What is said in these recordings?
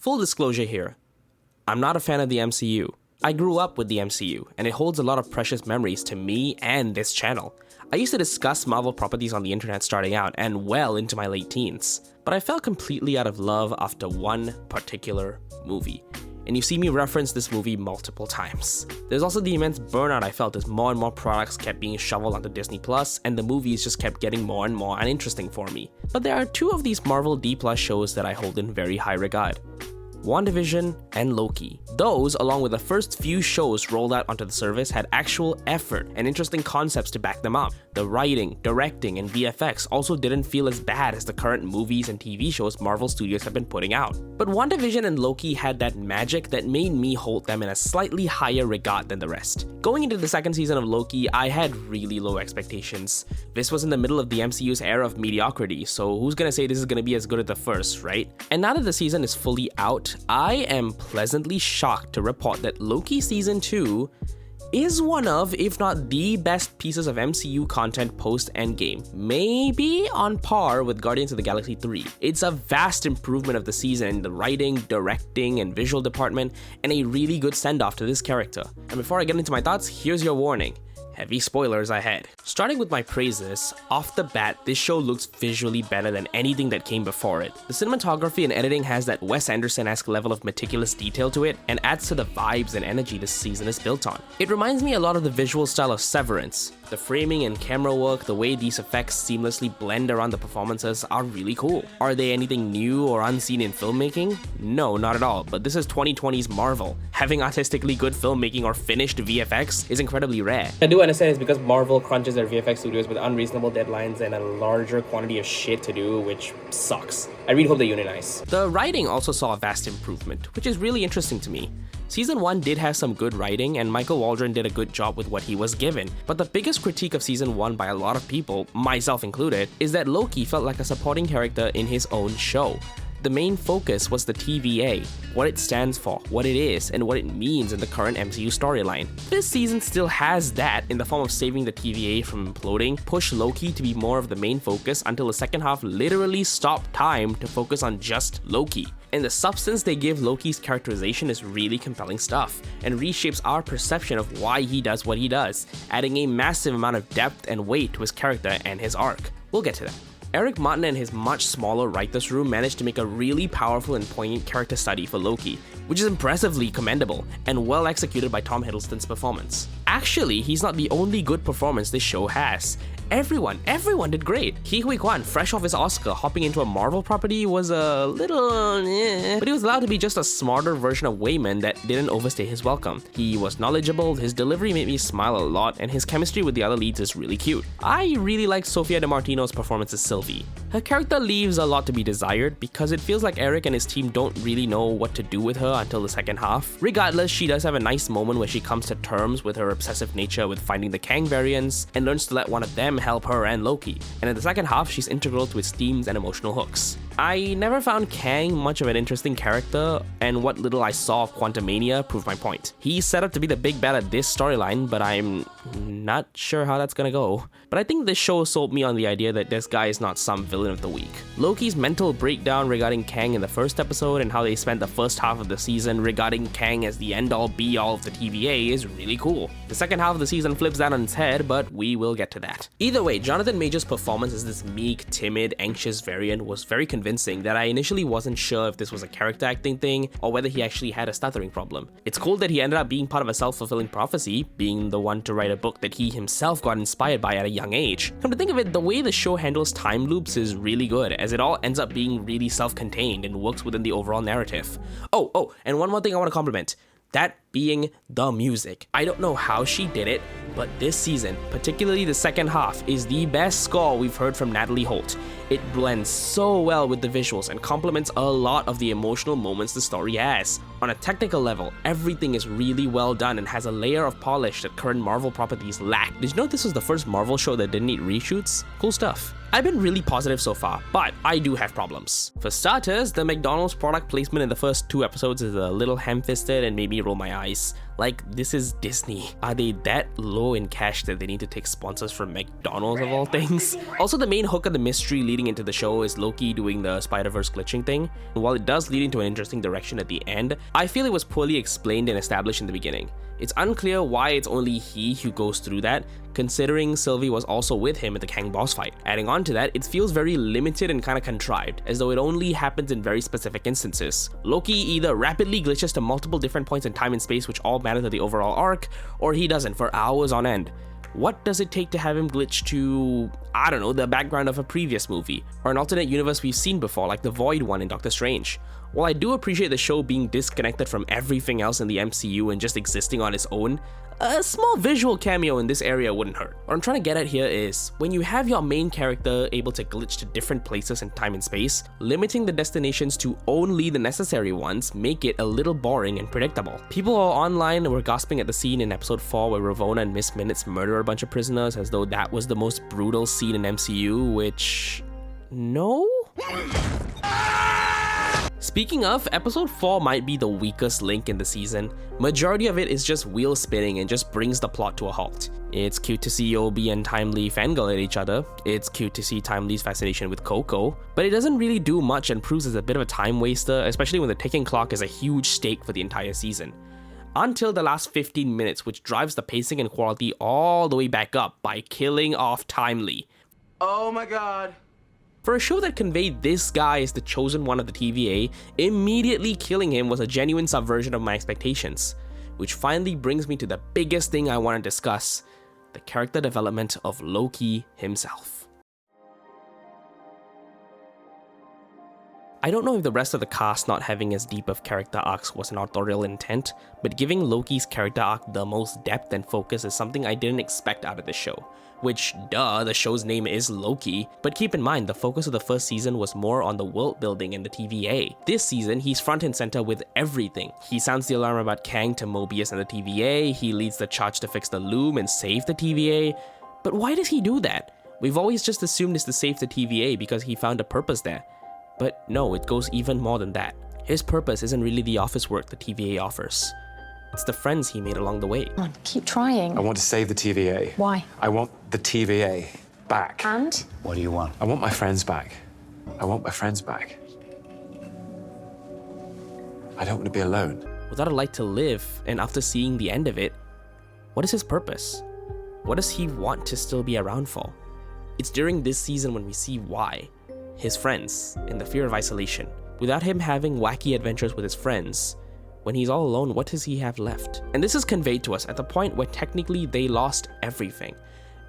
Full disclosure here, I'm not a fan of the MCU. I grew up with the MCU, and it holds a lot of precious memories to me and this channel. I used to discuss Marvel properties on the internet starting out and well into my late teens, but I fell completely out of love after one particular movie. And you see me reference this movie multiple times. There's also the immense burnout I felt as more and more products kept being shoveled onto Disney Plus, and the movies just kept getting more and more uninteresting for me. But there are two of these Marvel D+ shows that I hold in very high regard: WandaVision and Loki. Those, along with the first few shows rolled out onto the service, had actual effort and interesting concepts to back them up. The writing, directing, and VFX also didn't feel as bad as the current movies and TV shows Marvel Studios have been putting out. But WandaVision and Loki had that magic that made me hold them in a slightly higher regard than the rest. Going into the second season of Loki, I had really low expectations. This was in the middle of the MCU's era of mediocrity, so who's gonna say this is gonna be as good as the first, right? And now that the season is fully out, I am pleasantly shocked to report that Loki Season 2 is one of, if not the best pieces of MCU content post-Endgame. Maybe on par with Guardians of the Galaxy 3. It's a vast improvement of the season in the writing, directing, and visual department, and a really good send-off to this character. And before I get into my thoughts, here's your warning. Heavy spoilers ahead. Starting with my praises, off the bat, this show looks visually better than anything that came before it. The cinematography and editing has that Wes Anderson-esque level of meticulous detail to it and adds to the vibes and energy this season is built on. It reminds me a lot of the visual style of Severance. The framing and camera work, the way these effects seamlessly blend around the performances are really cool. Are they anything new or unseen in filmmaking? No, not at all, but this is 2020's Marvel. Having artistically good filmmaking or finished VFX is incredibly rare. I do understand it's because Marvel crunches their VFX studios with unreasonable deadlines and a larger quantity of shit to do, which sucks. I really hope they unionize. The writing also saw a vast improvement, which is really interesting to me. Season 1 did have some good writing, and Michael Waldron did a good job with what he was given, but the biggest critique of Season 1 by a lot of people, myself included, is that Loki felt like a supporting character in his own show. The main focus was the TVA, what it stands for, what it is, and what it means in the current MCU storyline. This season still has that in the form of saving the TVA from imploding, push Loki to be more of the main focus until the second half literally stopped time to focus on just Loki. And the substance they give Loki's characterization is really compelling stuff, and reshapes our perception of why he does what he does, adding a massive amount of depth and weight to his character and his arc. We'll get to that. Eric Martin and his much smaller writers' room managed to make a really powerful and poignant character study for Loki, which is impressively commendable and well executed by Tom Hiddleston's performance. Actually, he's not the only good performance this show has. Everyone did great. Ke Huy Quan, fresh off his Oscar, hopping into a Marvel property was a little but he was allowed to be just a smarter version of Wayman that didn't overstay his welcome. He was knowledgeable, his delivery made me smile a lot, and his chemistry with the other leads is really cute. I really like Sofia DiMartino's performance as Sylvie. Her character leaves a lot to be desired because it feels like Eric and his team don't really know what to do with her until the second half. Regardless, she does have a nice moment where she comes to terms with her obsessive nature with finding the Kang variants and learns to let one of them help her and Loki. And in the second half, she's integral to its themes and emotional hooks. I never found Kang much of an interesting character, and what little I saw of Quantumania proved my point. He's set up to be the big bad at this storyline, but I'm not sure how that's gonna go. But I think this show sold me on the idea that this guy is not some villain of the week. Loki's mental breakdown regarding Kang in the first episode and how they spent the first half of the season regarding Kang as the end-all be-all of the TVA is really cool. The second half of the season flips that on its head, but we will get to that. Either way, Jonathan Majors' performance as this meek, timid, anxious variant was very convincing that I initially wasn't sure if this was a character acting thing or whether he actually had a stuttering problem. It's cool that he ended up being part of a self-fulfilling prophecy, being the one to write a book that he himself got inspired by at a young age. Come to think of it, the way the show handles time loops is really good, as it all ends up being really self-contained and works within the overall narrative. Oh, and one more thing I want to compliment. That being the music. I don't know how she did it, but this season, particularly the second half, is the best score we've heard from Natalie Holt. It blends so well with the visuals and complements a lot of the emotional moments the story has. On a technical level, everything is really well done and has a layer of polish that current Marvel properties lack. Did you know this was the first Marvel show that didn't need reshoots? Cool stuff. I've been really positive so far, but I do have problems. For starters, the McDonald's product placement in the first 2 episodes is a little ham-fisted and made me roll my eyes. Like, this is Disney. Are they that low in cash that they need to take sponsors from McDonald's of all things? Also, the main hook of the mystery leading leading into the show is Loki doing the Spider-Verse glitching thing. And while it does lead into an interesting direction at the end, I feel it was poorly explained and established in the beginning. It's unclear why it's only he who goes through that, considering Sylvie was also with him at the Kang boss fight. Adding on to that, it feels very limited and kind of contrived, as though it only happens in very specific instances. Loki either rapidly glitches to multiple different points in time and space which all matter to the overall arc, or he doesn't for hours on end. What does it take to have him glitch to, I don't know, the background of a previous movie, or an alternate universe we've seen before like the Void one in Doctor Strange? While I do appreciate the show being disconnected from everything else in the MCU and just existing on its own, a small visual cameo in this area wouldn't hurt. What I'm trying to get at here is, when you have your main character able to glitch to different places in time and space, limiting the destinations to only the necessary ones make it a little boring and predictable. People online were gasping at the scene in episode 4 where Ravonna and Miss Minutes murder a bunch of prisoners as though that was the most brutal scene in MCU, which... no? Speaking of, episode 4 might be the weakest link in the season. Majority of it is just wheel spinning and just brings the plot to a halt. It's cute to see Obi and Timely fangirl at each other, it's cute to see Timely's fascination with Coco, but it doesn't really do much and proves as a bit of a time waster, especially when the ticking clock is a huge stake for the entire season. Until the last 15 minutes, which drives the pacing and quality all the way back up by killing off Timely. Oh my god. For a show that conveyed this guy as the chosen one of the TVA, immediately killing him was a genuine subversion of my expectations. Which finally brings me to the biggest thing I want to discuss, the character development of Loki himself. I don't know if the rest of the cast not having as deep of character arcs was an authorial intent, but giving Loki's character arc the most depth and focus is something I didn't expect out of the show. Which, duh, the show's name is Loki, but keep in mind the focus of the first season was more on the world building and the TVA. This season, he's front and center with everything. He sounds the alarm about Kang to Mobius and the TVA, he leads the charge to fix the Loom and save the TVA. But why does he do that? We've always just assumed it's to save the TVA because he found a purpose there. But no, it goes even more than that. His purpose isn't really the office work the TVA offers. It's the friends he made along the way. Come on, keep trying. I want to save the TVA. Why? I want the TVA back. And? What do you want? I want my friends back. I want my friends back. I don't want to be alone. Without a light to live, and after seeing the end of it, what is his purpose? What does he want to still be around for? It's during this season when we see why. His friends, and the fear of isolation. Without him having wacky adventures with his friends, when he's all alone, what does he have left? And this is conveyed to us at the point where technically they lost everything.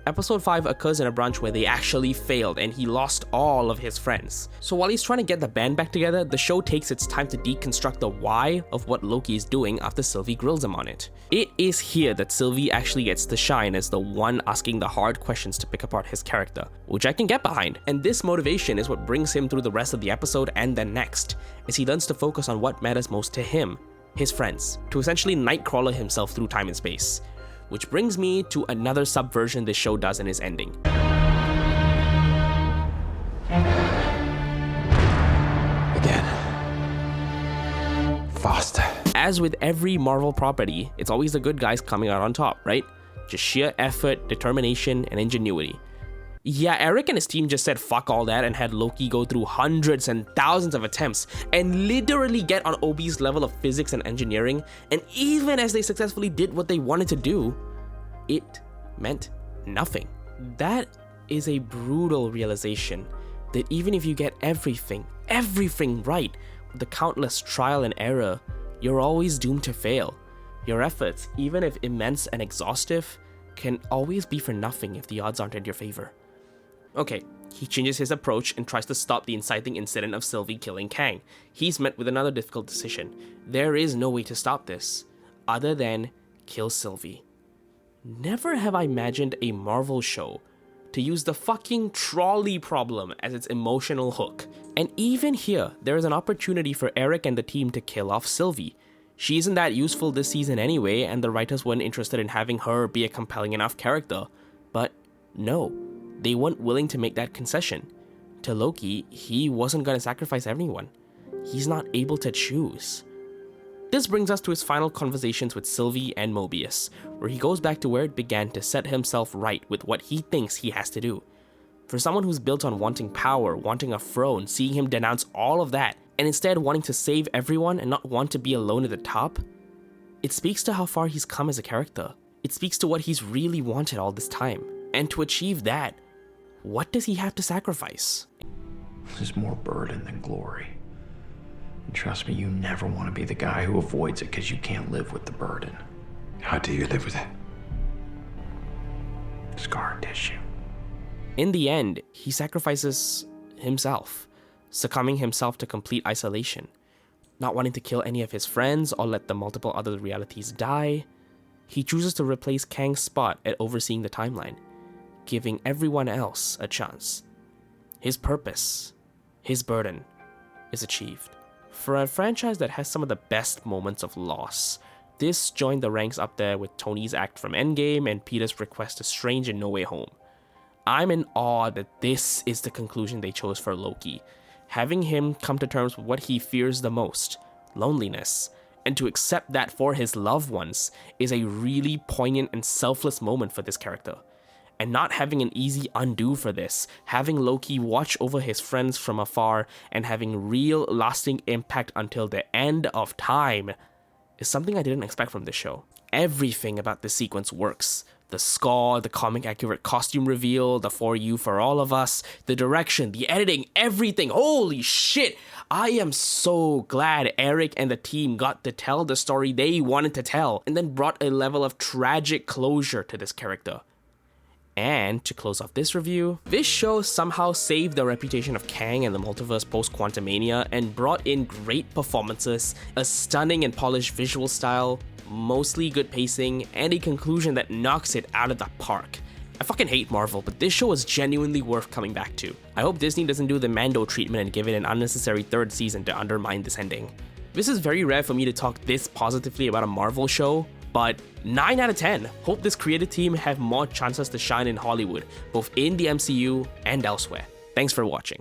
Episode 5 occurs in a branch where they actually failed and he lost all of his friends. So while he's trying to get the band back together, the show takes its time to deconstruct the why of what Loki is doing after Sylvie grills him on it. It is here that Sylvie actually gets to shine as the one asking the hard questions to pick apart his character, which I can get behind. And this motivation is what brings him through the rest of the episode and then next, as he learns to focus on what matters most to him, his friends, to essentially Nightcrawler himself through time and space. Which brings me to another subversion this show does in its ending. Again. Faster. As with every Marvel property, it's always the good guys coming out on top, right? Just sheer effort, determination, and ingenuity. Yeah, Eric and his team just said fuck all that and had Loki go through hundreds and thousands of attempts and literally get on Obi's level of physics and engineering, and even as they successfully did what they wanted to do, it meant nothing. That is a brutal realization, that even if you get everything right, with the countless trial and error, you're always doomed to fail. Your efforts, even if immense and exhaustive, can always be for nothing if the odds aren't in your favor. Okay, he changes his approach and tries to stop the inciting incident of Sylvie killing Kang. He's met with another difficult decision. There is no way to stop this, other than kill Sylvie. Never have I imagined a Marvel show to use the fucking trolley problem as its emotional hook. And even here, there is an opportunity for Eric and the team to kill off Sylvie. She isn't that useful this season anyway, and the writers weren't interested in having her be a compelling enough character. But no, they weren't willing to make that concession. To Loki, he wasn't gonna sacrifice everyone. He's not able to choose. This brings us to his final conversations with Sylvie and Mobius, where he goes back to where it began to set himself right with what he thinks he has to do. For someone who's built on wanting power, wanting a throne, seeing him denounce all of that, and instead wanting to save everyone and not want to be alone at the top, it speaks to how far he's come as a character. It speaks to what he's really wanted all this time. And to achieve that, what does he have to sacrifice? There's more burden than glory. And trust me, you never want to be the guy who avoids it because you can't live with the burden. How do you live with it? Scar tissue. In the end, he sacrifices himself, succumbing himself to complete isolation, not wanting to kill any of his friends or let the multiple other realities die. He chooses to replace Kang's spot at overseeing the timeline, giving everyone else a chance. His purpose, his burden, is achieved. For a franchise that has some of the best moments of loss, this joined the ranks up there with Tony's act from Endgame and Peter's request to Strange in No Way Home. I'm in awe that this is the conclusion they chose for Loki, having him come to terms with what he fears the most, loneliness, and to accept that for his loved ones is a really poignant and selfless moment for this character. And not having an easy undo for this, having Loki watch over his friends from afar and having real lasting impact until the end of time is something I didn't expect from this show. Everything about this sequence works. The score, the comic accurate costume reveal, the For You For All of Us, the direction, the editing, everything. Holy shit! I am so glad Eric and the team got to tell the story they wanted to tell and then brought a level of tragic closure to this character. And to close off this review, this show somehow saved the reputation of Kang and the multiverse post-Quantumania and brought in great performances, a stunning and polished visual style, mostly good pacing, and a conclusion that knocks it out of the park. I fucking hate Marvel, but this show is genuinely worth coming back to. I hope Disney doesn't do the Mando treatment and give it an unnecessary third season to undermine this ending. This is very rare for me to talk this positively about a Marvel show, but 9 out of 10. Hope this creative team have more chances to shine in Hollywood, both in the MCU and elsewhere. Thanks for watching.